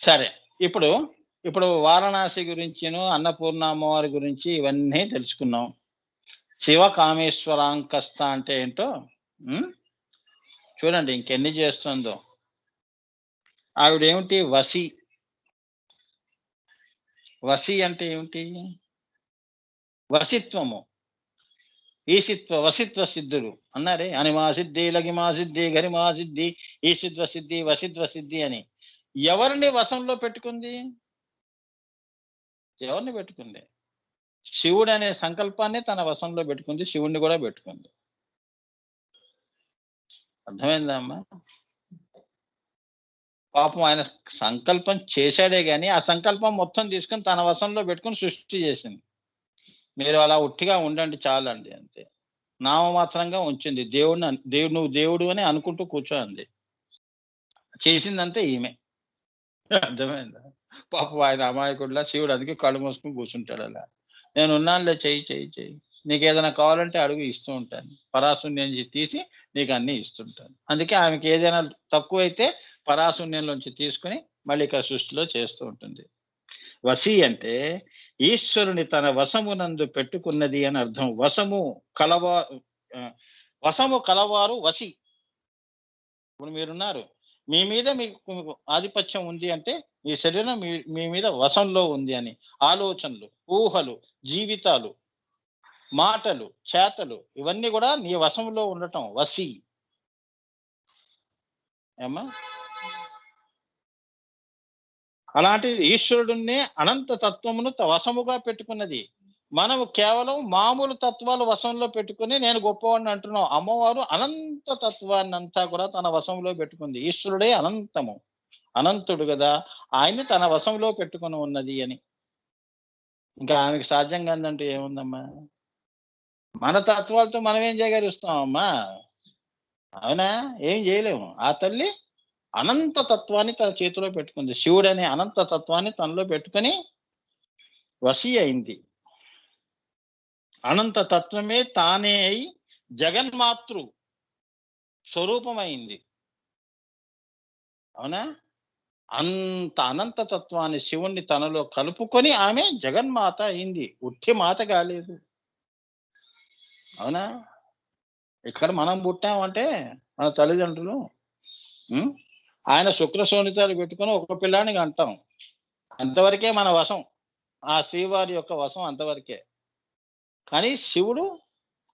సరే. ఇప్పుడు, ఇప్పుడు వారణాసి గురించిను, అన్నపూర్ణ అమ్మవారి గురించి ఇవన్నీ తెలుసుకున్నాం. శివ కామేశ్వరాంకస్త అంటే ఏంటో హ్మ్. చూడండి ఇంకెన్ని చేస్తుందో. ఆవిడేమిటి వసి. వసి అంటే ఏమిటి? వసిత్వము. ఈశిత్వ, వసిత్వ సిద్ధులు అన్నారే. అనిమా సిద్ధి, లగిమా సిద్ధి, గరిమా సిద్ధి, ఈశిత్వ సిద్ధి, వసిత్వ సిద్ధి అని. ఎవరిని వశంలో పెట్టుకుంది? ఎవరిని పెట్టుకుంది? శివుడనే సంకల్పాన్ని తన వశంలో పెట్టుకుంది. శివుడిని కూడా పెట్టుకుంది. అర్థమైందా అమ్మా? పాపం ఆయన సంకల్పం చేశాడే గాని, ఆ సంకల్పం మొత్తం తీసుకొని తన వశంలో పెట్టుకొని సృష్టి చేసింది. మీరు అలా ఉట్టిగా ఉండండి చాలండి అంతే. నామమాత్రంగా ఉంచింది. దేవుడు నువ్వు దేవుడు అని అనుకుంటూ కూర్చో అంది. చేసిందంతా ఈమె. అర్థమైందా? పాపం ఆయన అమాయకుడిలా శివుడు అందుకే కళ్ళు మూసుకొని కూర్చుంటాడు అలా. నేనున్నానులే చెయ్యి, చెయ్యి, చెయ్యి. నీకేదైనా కావాలంటే అడుగు ఇస్తూ ఉంటాను. పరాశూన్యం తీసి నీకన్నీ ఇస్తుంటాను. అందుకే ఆమెకి ఏదైనా తక్కువైతే పరాశూన్యంలోంచి తీసుకొని మళ్ళీ ఇక్కడ సృష్టిలో చేస్తూ ఉంటుంది. వశి అంటే ఈశ్వరుని తన వశమునందు పెట్టుకున్నది అని అర్థం. కలవా వశము కలవారు వశి. ఇప్పుడు మీరున్నారు. మీ మీద మీకు ఆధిపత్యం ఉంది అంటే, మీ శరీరం మీ మీద వశంలో ఉంది అని. ఆలోచనలు, ఊహలు, జీవితాలు, మాటలు, చేతలు ఇవన్నీ గూడా నీ వశంలో ఉండటం వశి. ఏమ్మా? అలాంటిది ఈశ్వరుడినే అనంత తత్వమును వశముగా పెట్టుకున్నది. మనము కేవలం మామూలు తత్వాలు వశంలో పెట్టుకొని నేను గొప్పవాడిని అంటున్నాం. అమ్మవారు అనంత తత్వాన్నంతా కూడా తన వశంలో పెట్టుకుంది. ఈశ్వరుడే అనంతము. అనంతుడు గదా! ఆయన్ని తన వశంలో పెట్టుకొని ఉన్నది అని. ఇంకా ఆమెకి సాధ్యం కాదంటే ఏముందమ్మా? మన తత్వాలతో మనం ఏం చేయగలుగుతామమ్మా? అవునా? ఏం చేయలేము. ఆ తల్లి అనంత తత్వాన్ని తన చేతిలో పెట్టుకుంది. శివుడనే అనంత తత్వాన్ని తనలో పెట్టుకొని వశీ అయింది. అనంత తత్వమే తానే అయి జగన్మాతృ స్వరూపమైంది. అవునా? అంత అనంత తత్వాన్ని శివుణ్ణి తనలో కలుపుకొని ఆమె జగన్మాత అయింది. ఉట్టి మాత కాలేదు. అవునా? ఇక్కడ మనం పుట్టామంటే మన తల్లిదండ్రులు హ్మ్. ఆయన శుక్ర శోణితాలు పెట్టుకొని ఒక పిల్లాడిని కంటాం. అంతవరకే మన వశం. ఆ శ్రీవారి యొక్క వశం అంతవరకే. కానీ శివుడు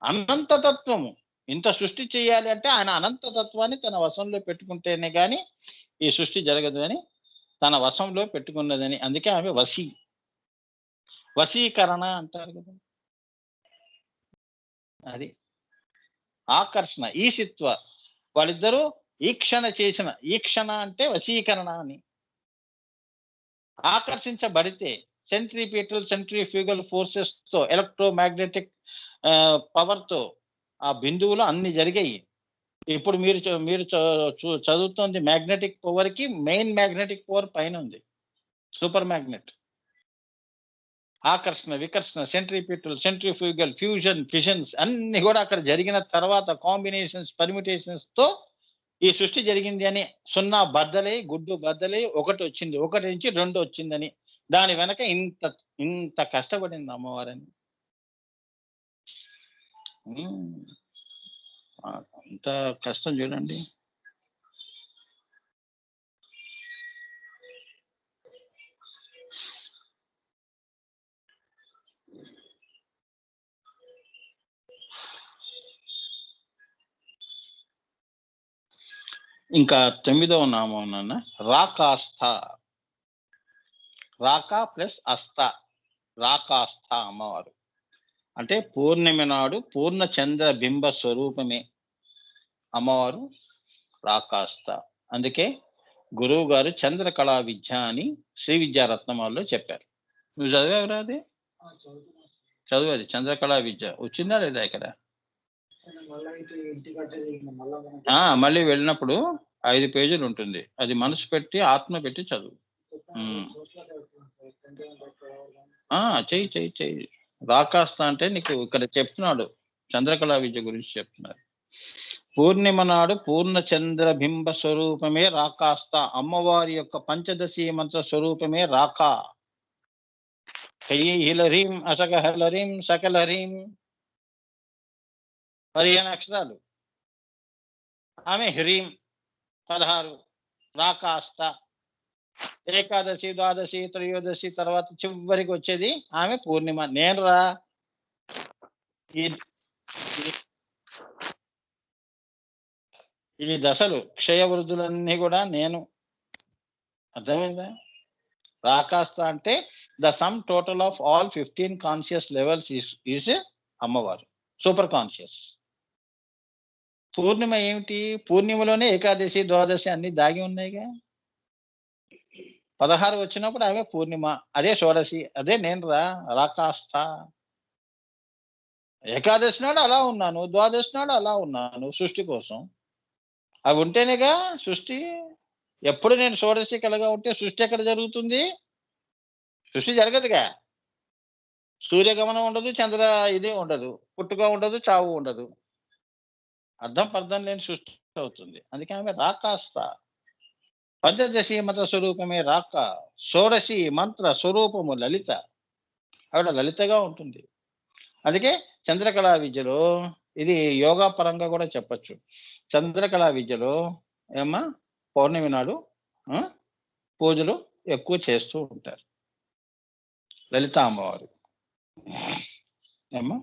అనంత తత్వము. ఇంత సృష్టి చేయాలి అంటే ఆయన అనంత తత్వాన్ని తన వశంలో పెట్టుకుంటేనే గాని ఈ సృష్టి జరగదు అని తన వశంలో పెట్టుకున్నదని. అందుకే ఆమె వశీ. వశీకరణ అంటారు కదా! అది. ఆకర్షణ, ఈశిత్వ. వాళ్ళిద్దరూ ఈక్షణ అంటే వశీకరణ అని. ఆకర్షించబడితే సెంట్రిఫ్యూగల్ ఫోర్సెస్‌తో ఎలక్ట్రోమాగ్నెటిక్ పవర్‌తో ఆ బిందువులో అన్ని జరిగాయి. ఇప్పుడు మీరు చదువుతోంది మాగ్నెటిక్ పవర్‌కి మెయిన్ మాగ్నెటిక్ పవర్ పైనుంది. Super magnet. ఆకర్షణ, వికర్షణ, సెంట్రిఫ్యూగల్, ఫ్యూజన్, ఫిషన్స్ అన్నీ గూడా అక్కడ జరిగిన తర్వాత కాంబినేషన్స్, పర్మిటేషన్స్‌తో ఈ సృష్టి జరిగింది అని. 0 బద్దలై, గుడ్డు బద్దలై ఒకటొచ్చింది. 1 నుంచి 2 వచ్చిందని. దాని వెనక ఇంత కష్టపడింది అమ్మవారని. హ్మ్. అంత కష్టం చూడండి. ఇంకా 9వ నామం నాన్న రాకాస్థ. రాక ప్లస్ అస్థ. రాకాస్థ అమ్మవారు. అంటే పూర్ణిమ నాడు పూర్ణ చంద్ర బింబ స్వరూపమే అమ్మవారు రాకాస్థ. అందుకే గురువు గారు చంద్రకళా విద్య అని శ్రీ విద్యా రత్నమాలలో చెప్పారు. నువ్వు చదివావురా అది? చదువు అది చంద్రకళా విద్య. వచ్చిందా లేదా ఇక్కడ? మళ్ళీ వెళ్ళినప్పుడు 5 పేజీలు ఉంటుంది. అది మనసు పెట్టి ఆత్మ పెట్టి చదువు. చెయ్యి, చెయ్యి, చెయ్యి. రాకాస్థ అంటే నీకు ఇక్కడ చెప్తున్నాడు. చంద్రకళా విద్య గురించి చెప్తున్నారు. పూర్ణిమ నాడు పూర్ణ చంద్రబింబ స్వరూపమే రాకాస్త. అమ్మవారి యొక్క పంచదశి మంత్ర స్వరూపమే రాకా. హీలరీం అసకహలరీం సకలరీం 15 అక్షరాలు. ఆమె హ్రీం 16. రాకాస్త. ఏకాదశి, ద్వాదశి, త్రయోదశి తర్వాత చివరికి వచ్చేది ఆమె పూర్ణిమ. నేను రా. ఈ దశలు క్షయవృద్ధులన్నీ కూడా నేను. అర్థమైందా? రాకాస్త అంటే the sum total of all 15 conscious levels is అమ్మవారు, సూపర్ కాన్షియస్. పూర్ణిమ ఏమిటి? పూర్ణిమలోనే ఏకాదశి, ద్వాదశి అన్ని దాగి ఉన్నాయిగా. 16 వచ్చినప్పుడు ఆమె పూర్ణిమ, అదే షోడశి, అదే నేను రా. రాకాస్త. ఏకాదశి నాడు అలా ఉన్నాను, ద్వాదశి నాడు అలా ఉన్నాను సృష్టి కోసం. అవి ఉంటేనేగా సృష్టి. ఎప్పుడు నేను షోడశి కలగా ఉంటే సృష్టి ఎక్కడ జరుగుతుంది? సృష్టి జరగదుగా. సూర్యగమనం ఉండదు, చంద్ర ఇది ఉండదు, పుట్టుక ఉండదు, చావు ఉండదు. అర్థం పర్థం లేని సృష్టి అవుతుంది. అందుకే ఆమె రాకాస్త. పంచదశి మంత్ర స్వరూపమే రాక. షోడశి మంత్ర స్వరూపము లలిత. ఆవిడ లలితగా ఉంటుంది. అందుకే చంద్రకళా విద్యలో, ఇది యోగా పరంగా కూడా చెప్పచ్చు, చంద్రకళా విద్యలో ఏమ్మా పౌర్ణమి నాడు పూజలు ఎక్కువ చేస్తూ ఉంటారు లలిత అమ్మవారు. ఏమ్మా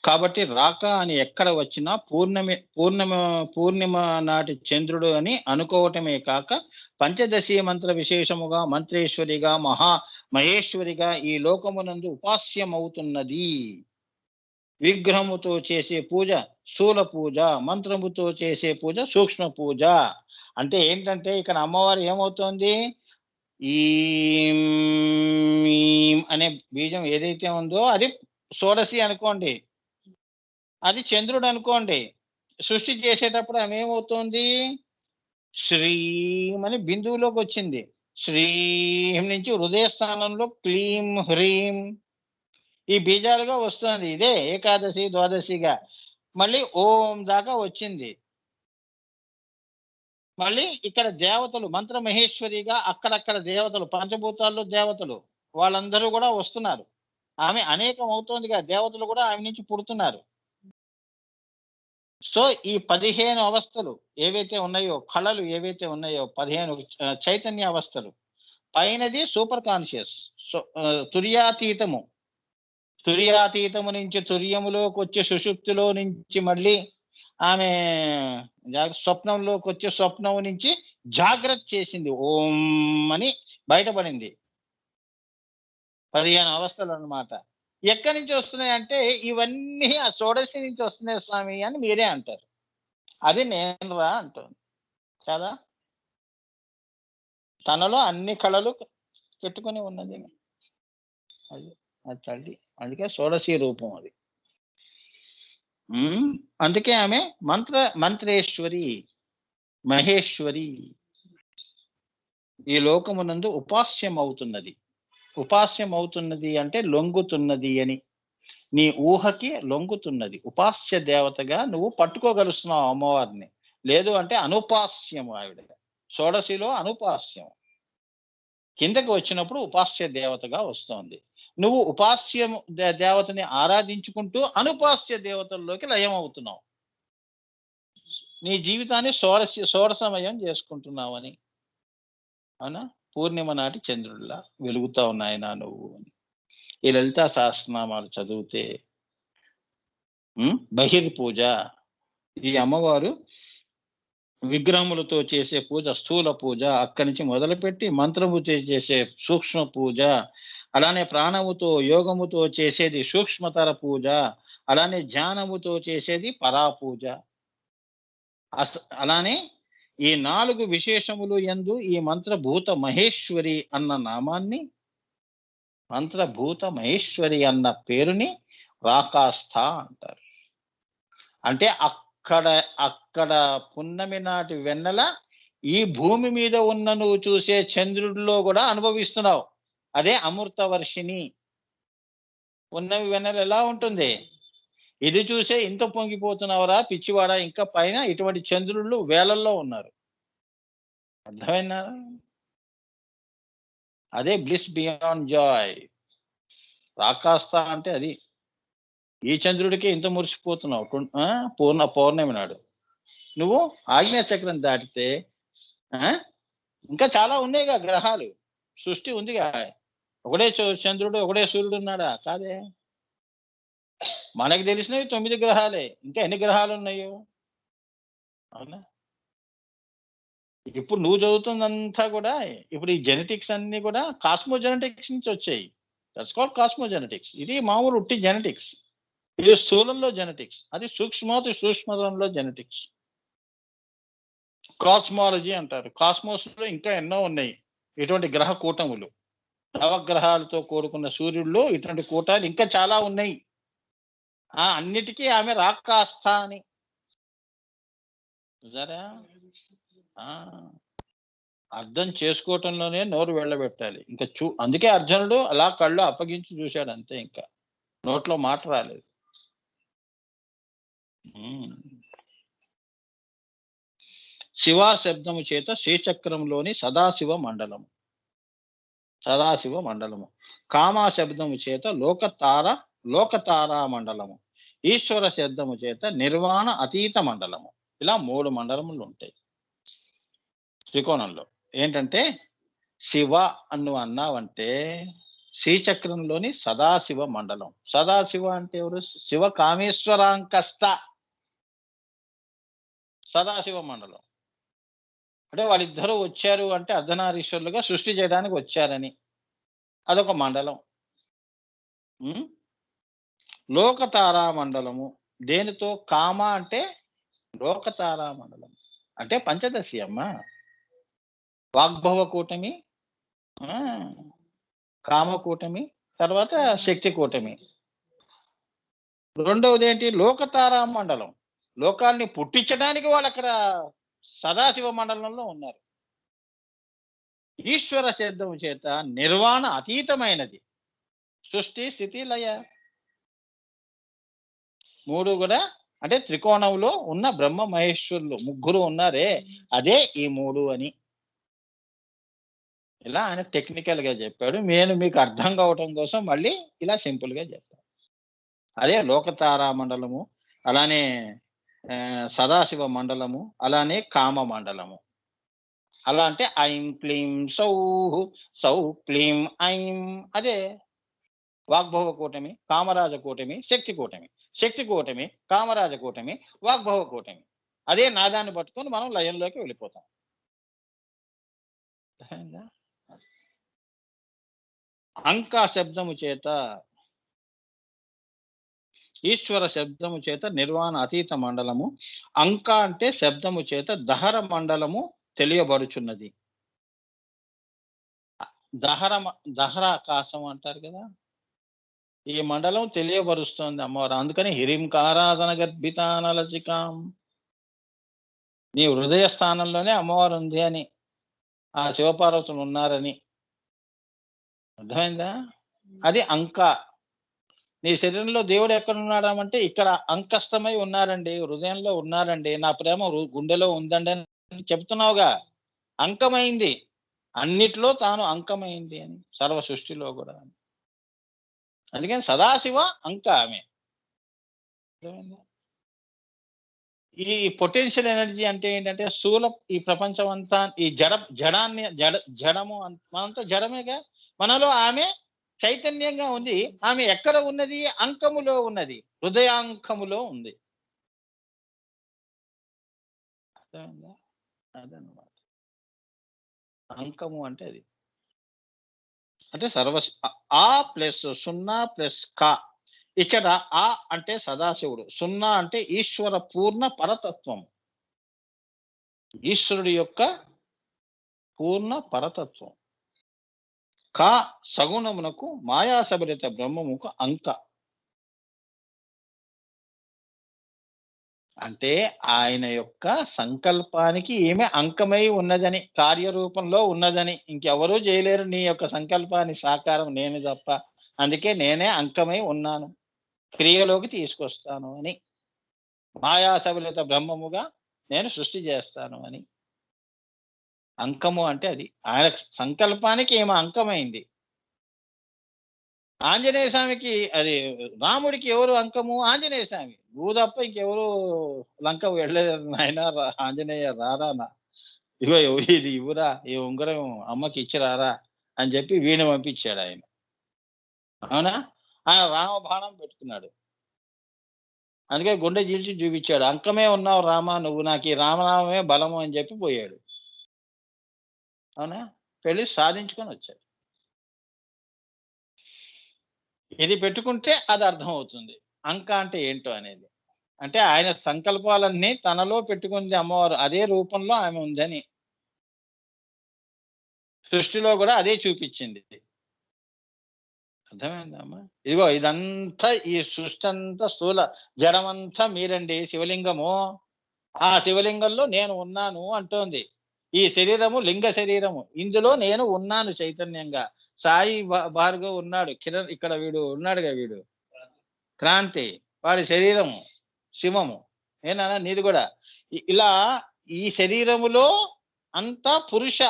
కాబట్టి రాక అని ఎక్కడ వచ్చినా పూర్ణిమ నాటి చంద్రుడు అని అనుకోవటమే కాక పంచదశి మంత్ర విశేషముగా మంత్రేశ్వరిగా మహేశ్వరిగా ఈ లోకమునందు ఉపాస్యమవుతున్నది. విగ్రహముతో చేసే పూజ స్థూల పూజ, మంత్రముతో చేసే పూజ సూక్ష్మ పూజ. అంటే ఏంటంటే ఇక్కడ అమ్మవారు ఏమవుతోంది? ఈ అనే బీజం ఏదైతే ఉందో అది షోడశి అనుకోండి, అది చంద్రుడు అనుకోండి. సృష్టి చేసేటప్పుడు ఆమె ఏమవుతోంది? శ్రీం అని బిందువులోకి వచ్చింది. శ్రీం నుంచి హృదయ స్థానంలో క్లీం హ్రీం ఈ బీజాలుగా వస్తుంది. ఇదే ఏకాదశి ద్వాదశిగా. మళ్ళీ ఓం దాకా వచ్చింది. మళ్ళీ ఇక్కడ దేవతలు మంత్ర మహేశ్వరిగా అక్కడక్కడ దేవతలు, పంచభూతాల్లో దేవతలు వాళ్ళందరూ కూడా వస్తున్నారు. ఆమె అనేకం అవుతోందిగా, దేవతలు కూడా ఆమె నుంచి పుడుతున్నారు. సో ఈ 15 అవస్థలు ఏవైతే ఉన్నాయో, కళలు ఏవైతే ఉన్నాయో 15 చైతన్య అవస్థలు. పైనది సూపర్ కాన్షియస్, తుర్యాతీతము. తుర్యాతీతము నుంచి తుర్యములోకి వచ్చే సుషుప్తిలో నుంచి మళ్ళీ ఆమె స్వప్నంలోకి వచ్చే స్వప్నం నుంచి జాగ్రత్త చేసింది, ఓం అని బయటపడింది. 15 అవస్థలు అన్నమాట. ఎక్కడి నుంచి వస్తున్నాయంటే ఇవన్నీ ఆ షోడశి నుంచి వస్తున్నాయి స్వామి అని మీరే అంటారు. అది నేను రా అంటుంది కదా. తనలో అన్ని కళలు పెట్టుకుని ఉన్నది అది అది తల్లి. అందుకే షోడశి రూపం అది. అందుకే ఆమె మంత్రేశ్వరి, మహేశ్వరి. ఈ లోకమునందు ఉపాస్యం అవుతున్నది. ఉపాస్యం అవుతున్నది అంటే లొంగుతున్నది అని. నీ ఊహకి లొంగుతున్నది. ఉపాస్య దేవతగా నువ్వు పట్టుకోగలుస్తున్నావు అమ్మవారిని. లేదు అంటే అనుపాస్యం. ఆవిడ షోడశిలో అనుపాస్యం. కిందకి వచ్చినప్పుడు ఉపాస్య దేవతగా వస్తోంది. నువ్వు ఉపాస్య దేవతని ఆరాధించుకుంటూ అనుపాస్య దేవతల్లోకి లయం అవుతున్నావు. నీ జీవితాన్ని షోడశమయం చేసుకుంటున్నావని. అవునా? పూర్ణిమ నాటి చంద్రుడిలా వెలుగుతా ఉన్నాయన నువ్వు అని. ఈ లలితా సహస్రనామాలు చదివితే బహిర్పూజ, ఈ అమ్మవారు విగ్రహములతో చేసే పూజ స్థూల పూజ, అక్కడి నుంచి మొదలుపెట్టి మంత్రముతో చేసే సూక్ష్మ పూజ, అలానే ప్రాణముతో యోగముతో చేసేది సూక్ష్మతర పూజ, అలానే ధ్యానముతో చేసేది పరాపూజ. అలానే ఈ 4 విశేషములు యందు ఈ మంత్రభూత మహేశ్వరి అన్న నామాన్ని, మంత్రభూత మహేశ్వరి అన్న పేరుని రాకాస్థ అంటారు. అంటే అక్కడ పున్నమి నాటి వెన్నెల ఈ భూమి మీద ఉన్న నువ్వు చూసే చంద్రుడిలో కూడా అనుభవిస్తున్నావు. అదే అమృత వర్షిణి. ఉన్నవి వెన్నెల ఎలా ఉంటుంది? ఇది చూసే ఇంత పొంగిపోతున్నావురా పిచ్చివాడా, ఇంకా పైన ఇటువంటి చంద్రుళ్ళు వేలల్లో ఉన్నారు. అర్థమైందా? అదే బ్లిస్ బియాండ్ జాయ్. రాకాస్త అంటే అది. ఈ చంద్రుడికే ఇంత మురిసిపోతున్నావు పౌర్ణమి నాడు. నువ్వు ఆగ్నేయ చక్రం దాటితే ఇంకా చాలా ఉన్నాయిగా గ్రహాలు. సృష్టి ఉందిగా. ఒకడే చంద్రుడు, ఒకడే సూర్యుడు ఉన్నాడా? కాదే. మనకు తెలిసినవి 9 గ్రహాలే. ఇంకా ఎన్ని గ్రహాలు ఉన్నాయో. అవునా? ఇప్పుడు నువ్వు చదువుతుందంతా కూడా ఇప్పుడు ఈ జెనెటిక్స్ అన్నీ కూడా కాస్మోజెనెటిక్స్ నుంచి వచ్చాయి. That's called cosmogenetics. ఇది మామూలు ఉట్టి జెనెటిక్స్. ఇది స్థూలంలో జెనెటిక్స్. అది సూక్ష్మతరంలో జెనెటిక్స్. కాస్మాలజీ అంటారు. కాస్మోస్‌లో ఇంకా ఎన్నో ఉన్నాయి. ఇటువంటి గ్రహ కూటములు. నవగ్రహాలతో కూడుకున్న సూర్యుడిలో ఇటువంటి కూటాలు ఇంకా చాలా ఉన్నాయి. అన్నిటికీ ఆమె రాకాస్థ అని. చూసారా? అర్థం చేసుకోవటంలోనే నోరు వెళ్ళబెట్టాలి. ఇంకా అందుకే అర్జునుడు అలా కళ్ళు అప్పగించి చూశాడు అంతే. ఇంకా నోట్లో మాట రాలేదు. శివ శబ్దము చేత శ్రీచక్రంలోని సదాశివ మండలము. కామా శబ్దము చేత లోకతారా మండలము. ఈశ్వర శబ్దము చేత నిర్వాణ అతీత మండలము. ఇలా 3 మండలములు ఉంటాయి త్రికోణంలో. ఏంటంటే శివ అన్నావంటే శ్రీచక్రంలోని సదాశివ మండలం. సదాశివ అంటే ఎవరు? శివ కామేశ్వరాంకస్త సదాశివ మండలం. అంటే వాళ్ళిద్దరూ వచ్చారు అంటే అర్ధనారీశ్వరులుగా సృష్టి చేయడానికి వచ్చారని. అదొక మండలం. లోకతారా మండలము దేనితో? కామ అంటే లోకతారా మండలం అంటే పంచదశి అమ్మ. వాగ్భవ కూటమి, కామకూటమి, తర్వాత శక్తి కూటమి. రెండవది ఏంటి? లోకతారా మండలం. లోకాల్ని పుట్టించడానికి వాళ్ళు అక్కడ సదాశివ మండలంలో ఉన్నారు. ఈశ్వర శబ్దము చేత నిర్వాణ అతీతమైనది. సృష్టి, స్థితి, లయ 3 కూడా అంటే త్రికోణంలో ఉన్న బ్రహ్మ మహేశ్వరులు 3 ఉన్నారే, అదే ఈ 3 అని. ఇలా ఆయన టెక్నికల్ గా చెప్పాడు. నేను మీకు అర్థం కావటం కోసం మళ్ళీ ఇలా సింపుల్ గా చెప్పాను. అదే లోకతారా మండలము, అలానే సదాశివ మండలము, అలానే కామ మండలము. అలా అంటే ఐం క్లీం సౌ క్లీం ఐం. అదే వాగ్భవ కూటమి, కామరాజ కూటమి, శక్తి కూటమి, కామరాజ కూటమి, వాగ్భవ కూటమి. అదే నాదాన్ని పట్టుకొని మనం లయంలోకి వెళ్ళిపోతాం. అంక శబ్దము చేత ఈశ్వర శబ్దము చేత నిర్వాణ అతీత మండలము. అంక అంటే శబ్దము చేత దహర మండలము తెలియబడుచున్నది. దహరాకాశం అంటారు కదా, ఈ మండలం తెలియబరుస్తోంది అమ్మవారు. అందుకని హిరింకారాధన గర్భితానలసికాం, నీ హృదయ స్థానంలోనే అమ్మవారు ఉంది అని, ఆ శివపార్వతులు ఉన్నారని. అర్థమైందా? అది అంక. నీ శరీరంలో దేవుడు ఎక్కడ ఉన్నాడామంటే ఇక్కడ అంకస్తమై ఉన్నారండి, హృదయంలో ఉన్నారండి, నా ప్రేమ గుండెలో ఉందండి అని చెప్తున్నావుగా. అంకమైంది, అన్నిట్లో తాను అంకమైంది అని, సర్వ సృష్టిలో కూడా. అందుకని సదాశివ అంక ఆమె. ఈ పొటెన్షియల్ ఎనర్జీ అంటే ఏంటంటే స్థూల ఈ ప్రపంచం అంతా ఈ జడము మనంతా జడమేగా. మనలో ఆమె చైతన్యంగా ఉంది. ఆమె ఎక్కడ ఉన్నది? అంకములో ఉన్నది, హృదయాంకములో ఉంది. అర్థమైందా? అదన్నమాట అంకము అంటే. అది అంటే ఆ ప్లస్ 0 ప్లస్ క. ఇక్కడ ఆ అంటే సదాశివుడు, 0 అంటే ఈశ్వర పూర్ణ పరతత్వం, ఈశ్వరుడి యొక్క పూర్ణ పరతత్వం. క సగుణమునకు మాయాసబరిత బ్రహ్మముకు అంక. అంటే ఆయన యొక్క సంకల్పానికి ఏమి అంకమై ఉన్నదని, కార్యరూపంలో ఉన్నదని. ఇంకెవరూ చేయలేరు నీ యొక్క సంకల్పాన్ని సాకారం, నేను తప్ప అందుకే నేనే అంకమై ఉన్నాను, క్రియలోకి తీసుకొస్తాను అని. మాయా సబలిత బ్రహ్మముగా నేను సృష్టి చేస్తాను అని. అంకము అంటే అది. ఆయన సంకల్పానికి ఏమో అంకమైంది. ఆంజనేయ స్వామికి అది, రాముడికి ఎవరు అంకము? ఆంజనేయ స్వామి. నువ్వు తప్ప ఇంకెవరు లంక వెళ్ళలేదు నాయన, ఆంజనేయ రారా ఇగో ఇది ఇవ్వురా, ఈ ఉంగరం అమ్మకి ఇచ్చిరారా అని చెప్పి వీణు పంపించాడు ఆయన. అవునా? ఆ రామ బాణం పెట్టుకున్నాడు. అందుకే గుండె చీల్చి చూపించాడు. అంకమే ఉన్నావు రామ, నువ్వు నాకు ఈ రామనామమే బలము అని చెప్పి పోయాడు. అవునా? పెళ్లి సాధించుకొని వచ్చాడు. ఇది పెట్టుకుంటే అది అర్థమవుతుంది అంక అంటే ఏంటో అనేది. అంటే ఆయన సంకల్పాలన్నీ తనలో పెట్టుకుంది అమ్మవారు. అదే రూపంలో ఆమె ఉందని. సృష్టిలో కూడా అదే చూపించింది. అర్థమైందమ్మా? ఇదిగో ఇదంతా, ఈ సృష్టి అంతా స్థూల జడమంతా మీరండి, శివలింగము. ఆ శివలింగంలో నేను ఉన్నాను అంటోంది. ఈ శరీరము లింగ శరీరము. ఇందులో నేను ఉన్నాను చైతన్యంగా. సాయి భార్గవ్ ఉన్నాడు. కిరణ్ ఇక్కడ వీడు ఉన్నాడుగా, వీడు క్రాంతి, వాడి శరీరము శివము. ఏనా నీది కూడా? ఇలా ఈ శరీరములో అంతా పురుష,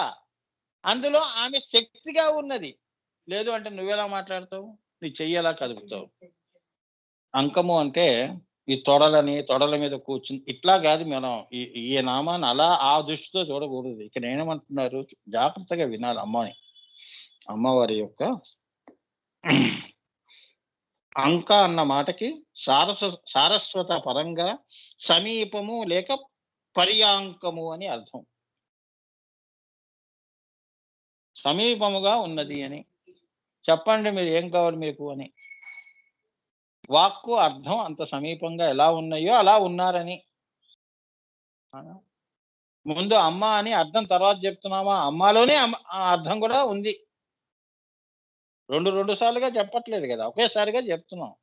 అందులో ఆమె శక్తిగా ఉన్నది. లేదు అంటే నువ్వెలా మాట్లాడతావు? నీ చెయ్యి ఎలా కదుపుతావు? అంకము అంటే ఈ తొడల మీద కూర్చుని ఇట్లా కాదు. మనం ఈ నామాన్ని అలా ఆ దృష్టితో చూడకూడదు. ఇక్కడ ఏమంటున్నారు, జాగ్రత్తగా వినాలి అమ్మవారి యొక్క అంక అన్న మాటకి సారస్వత పరంగా సమీపము లేక పర్యాంకము అని అర్థం. సమీపముగా ఉన్నది అని. చెప్పండి మీరు ఏం కావాలి మీకు అని. వాక్కు అర్థం అంత సమీపంగా ఎలా ఉన్నాయో అలా ఉన్నారని. ముందు అమ్మ అని అర్థం తర్వాత చెప్తున్నామా? అమ్మలోనే అర్థం కూడా ఉంది. రెండు సార్లుగా చెప్పట్లేదు కదా, ఒకేసారిగా చెప్తున్నాం.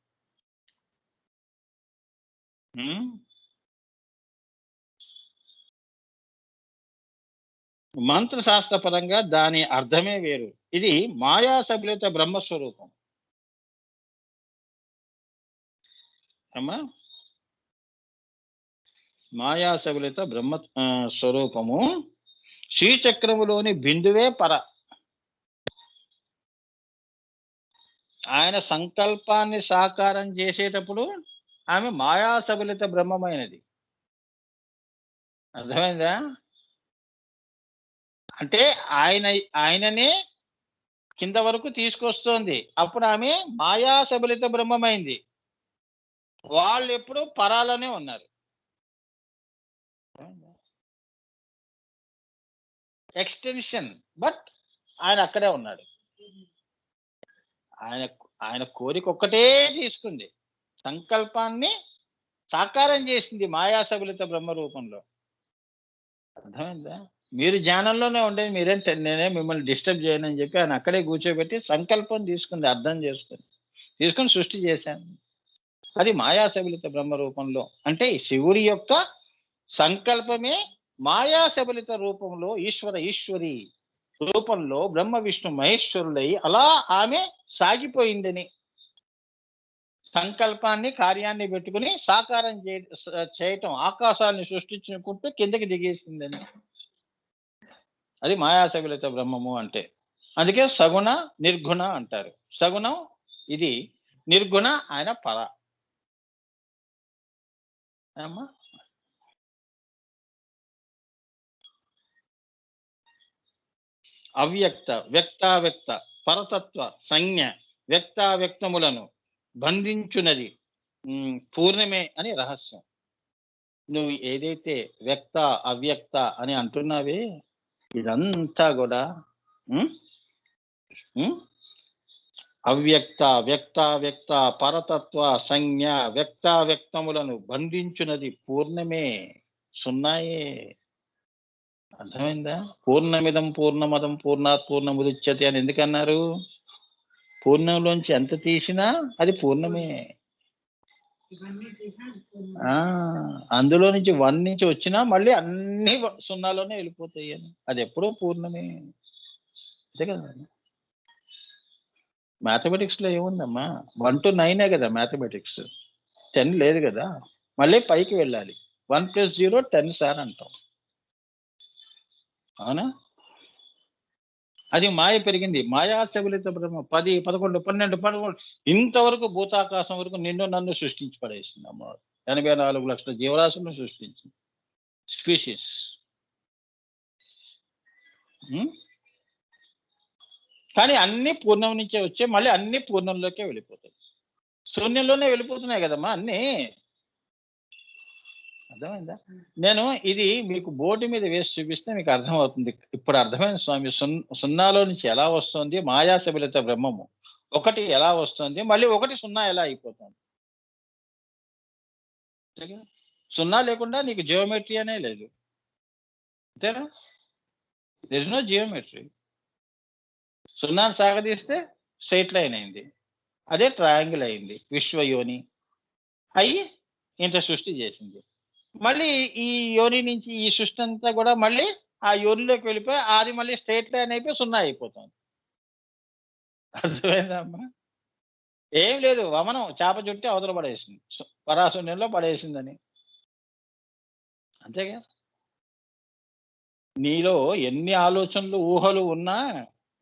మంత్రశాస్త్ర పరంగా దాని అర్థమే వేరు. ఇది మాయా సబలిత బ్రహ్మస్వరూపం అమ్మా. మాయా సబలిత బ్రహ్మ స్వరూపము. శ్రీచక్రములోని బిందువే పర. ఆయన సంకల్పాన్ని సాకారం చేసేటప్పుడు ఆమె మాయా సబలిత బ్రహ్మమైనది. అర్థమైందా? అంటే ఆయననే కింద వరకు తీసుకొస్తోంది. అప్పుడు ఆమె మాయా సబలిత బ్రహ్మమైంది. వాళ్ళు ఎప్పుడు పరాలనే ఉన్నారు. ఎక్స్టెన్షన్, బట్ ఆయన అక్కడే ఉన్నాడు. ఆయన కోరిక ఒక్కటే తీసుకుంది, సంకల్పాన్ని సాకారం చేసింది మాయా సబలిత బ్రహ్మ రూపంలో. అర్థమైందా? మీరు ధ్యానంలోనే ఉండేది, నేనే మిమ్మల్ని డిస్టర్బ్ చేయనని చెప్పి ఆయన అక్కడే కూర్చోబెట్టి సంకల్పం తీసుకుంది, అర్థం తీసుకొని సృష్టి చేశాను. అది మాయా సబలిత బ్రహ్మ రూపంలో. అంటే శివుడి యొక్క సంకల్పమే మాయా సబలిత రూపంలో ఈశ్వరి రూపంలో బ్రహ్మ విష్ణు మహేశ్వరులై అలా ఆమె సాగిపోయిందని. సంకల్పాన్ని కార్యాన్ని పెట్టుకుని సాకారం చేయటం, ఆకాశాన్ని సృష్టించుకుంటూ కిందకి దిగేసిందని. అది మాయా సబలిత బ్రహ్మము అంటే. అందుకే సగుణ నిర్గుణ అంటారు. సగుణం ఇది, నిర్గుణ ఆయన పర. అమ్మా, అవ్యక్త వ్యక్తావ్యక్త పరతత్వ సంజ్ఞ వ్యక్తావ్యక్తములను బంధించున్నది పూర్ణమే అని రహస్యం. నువ్వు ఏదైతే వ్యక్త అవ్యక్త అని అంటున్నావే, ఇదంతా కూడా అవ్యక్త వ్యక్తావ్యక్త పరతత్వ సంజ్ఞ వ్యక్తావ్యక్తములను బంధించున్నది పూర్ణమే, సున్నాయే. అర్థమైందా? పూర్ణమిదం పూర్ణమదం పూర్ణాత్ పూర్ణముదచ్యతే అని ఎందుకన్నారు? పూర్ణంలోంచి ఎంత తీసినా అది పూర్ణమే. అందులో నుంచి 1 నుంచి వచ్చినా మళ్ళీ అన్ని సున్నాలోనే వెళ్ళిపోతాయి అని. అది ఎప్పుడో పూర్ణమే, అంతే కదా. మ్యాథమెటిక్స్లో ఏముందమ్మా? 1 to 9 కదా మ్యాథమెటిక్స్. 10 లేదు కదా. మళ్ళీ పైకి వెళ్ళాలి. 1 + 0 10 సార్ అంటాం. అవునా? అది మాయ పెరిగింది. మాయా సబలిత బ్రహ్మ 10, 11, 12, 13 ఇంతవరకు భూతాకాశం వరకు నిన్ను నన్ను సృష్టించి పడేసింది అమ్మవారు. 84 లక్షల జీవరాశులను సృష్టించింది. స్పీషీస్. కానీ అన్ని పూర్ణం నుంచే వచ్చే మళ్ళీ అన్ని పూర్ణంలోకే వెళ్ళిపోతాయి. శూన్యంలోనే వెళ్ళిపోతున్నాయి కదమ్మా అన్నీ. అర్థమైందా? నేను ఇది మీకు బోర్డు మీద వేసి చూపిస్తే మీకు అర్థమవుతుంది. ఇప్పుడు అర్థమైంది స్వామి. సున్నాలో నుంచి ఎలా వస్తుంది మాయా సబలిత బ్రహ్మము. 1 ఎలా వస్తుంది, మళ్ళీ 1 0 ఎలా అయిపోతుంది. సున్నా లేకుండా నీకు జియోమెట్రీ అనే లేదు. అంతేనా? There is no geometry. సున్నాను సాగదీస్తే స్ట్రైట్ లైన్ అయింది. అదే ట్రయాంగిల్ అయింది. విశ్వయోని అయ్యి ఇంత సృష్టి చేసింది. మళ్ళీ ఈ యోని నుంచి ఈ సృష్టి అంతా కూడా మళ్ళీ ఆ యోనిలోకి వెళ్ళిపోయి అది మళ్ళీ స్ట్రైట్ లైన్ అయిపోయి 0 అయిపోతుంది. అర్థమైందమ్మా? ఏం లేదు. వమనం చేప చుట్టి అవతల పడేసింది. పరాశూన్యంలో పడేసిందని. అంతేగా? నీలో ఎన్ని ఆలోచనలు, ఊహలు ఉన్నా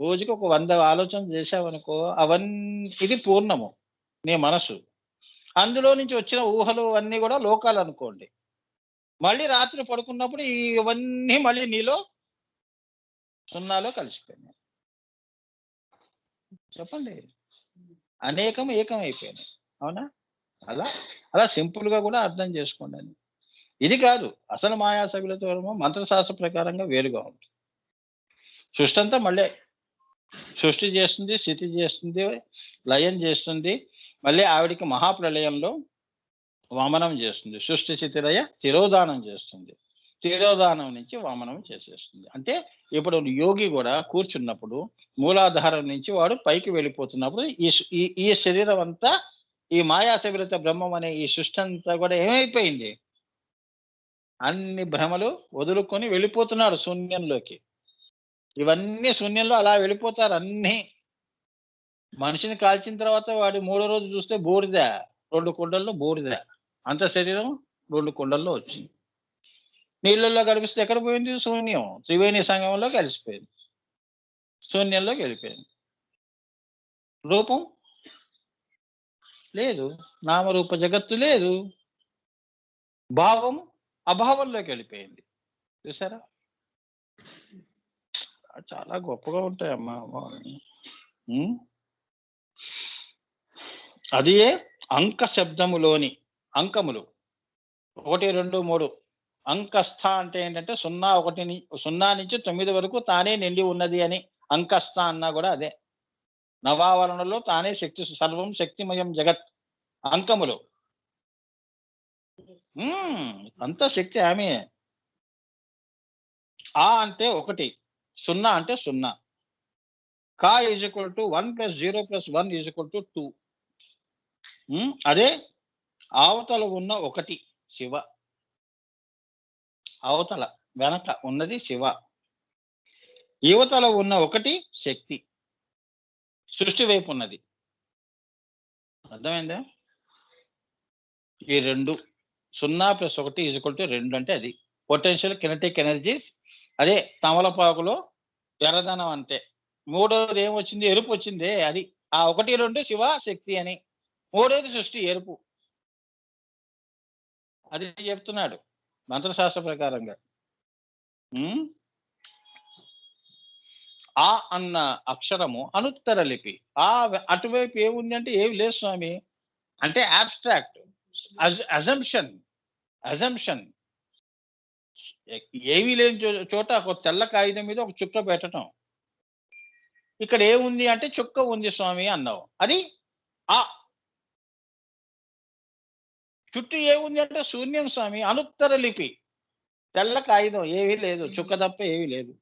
రోజుకి ఒక 100 ఆలోచనలు చేశావనుకో, ఇది పూర్ణము నీ మనసు. అందులో నుంచి వచ్చిన ఊహలు అన్నీ కూడా లోకాలు అనుకోండి. మళ్ళీ రాత్రి పడుకున్నప్పుడు ఇవన్నీ మళ్ళీ నీలో సున్నాలో కలిసిపోయినాయి. చెప్పండి. అనేకం ఏకం అయిపోయినాయి. అవునా? అలా అలా సింపుల్గా కూడా అర్థం చేసుకోండి అని. ఇది కాదు అసలు మాయా సబలిత మంత్రశాస్త్ర ప్రకారంగా వేరుగా ఉంటుంది. సృష్టి అంతా మళ్ళీ సృష్టి చేస్తుంది, స్థితి చేస్తుంది, లయం చేస్తుంది. మళ్ళీ ఆవిడికి మహాప్రళయంలో వమనం చేస్తుంది. సృష్టి స్థితి లయ తిరోధానం చేస్తుంది. తిరోధానం నుంచి వమనం చేసేస్తుంది. అంటే ఇప్పుడు యోగి కూడా కూర్చున్నప్పుడు మూలాధారం నుంచి వాడు పైకి వెళ్ళిపోతున్నప్పుడు ఈ శరీరం అంతా ఈ మాయా సబలిత బ్రహ్మం అనే ఈ సృష్టి అంతా కూడా ఏమైపోయింది? అన్ని భ్రమలు వదులుకొని వెళ్ళిపోతున్నాడు శూన్యంలోకి. ఇవన్నీ శూన్యంలో అలా వెళ్ళిపోతారు అన్నీ. మనిషిని కాల్చిన తర్వాత వాడి 3వ రోజు చూస్తే బూడిద, 2 కుండల్లో బూడిద. అంత శరీరం 2 కుండల్లో వచ్చింది. నీళ్ళల్లో కనిపిస్తే ఎక్కడ పోయింది? శూన్యం. త్రివేణి సంగమంలో కలిసిపోయింది. శూన్యంలోకి వెళ్ళిపోయింది. రూపం లేదు. నామరూప జగత్తు లేదు. భావం అభావంలోకి వెళ్ళిపోయింది. చూసారా? చాలా గొప్పగా ఉంటాయమ్మా. అది అంక శబ్దములోని అంకములు 1, 2, 3. అంకస్థ అంటే ఏంటంటే 0 నుంచి 9 వరకు తానే నిండి ఉన్నది అని అంకస్థ అన్నా కూడా అదే. నవావరణలో తానే శక్తి, సర్వం శక్తిమయం జగత్. అంకములు అంత శక్తి ఆమె. ఆ అంటే 1, 0 అంటే 0. కా = 1 + 0 + 1 = 2. అదే అవతల ఉన్న 1 శివ. అవతల వెనక ఉన్నది శివ. యువతల ఉన్న 1 శక్తి. సృష్టి వైపు ఉన్నది. అర్థమైందా? ఈ 2 0 + 1 = 2 అంటే అది పొటెన్షియల్ కినెటిక్ ఎనర్జీస్. అదే తమలపాకులో ఎర్రదనం అంటే. మూడోది ఏమొచ్చింది? ఎరుపు వచ్చిందే అది. ఆ 1, 2 శివ శక్తి అని. మూడోది సృష్టి ఎరుపు. అది చెప్తున్నాడు మంత్రశాస్త్ర ప్రకారంగా. ఆ అన్న అక్షరము అనుత్తర లిపి. అటువైపు ఏముంది అంటే ఏమి లేదు స్వామి. అంటే అబ్స్ట్రాక్ట్ అజంప్షన్. ఏమీ లేని చోట ఒక తెల్ల కాగితం మీద ఒక చుక్క పెట్టడం. ఇక్కడ ఏముంది అంటే చుక్క ఉంది స్వామి అన్నావు. అది ఆ చుట్టూ ఏముంది అంటే శూన్యం స్వామి. అనుత్తర లిపి. తెల్ల కాగితం ఏమీ లేదు. చుక్క తప్ప ఏమీ లేదు.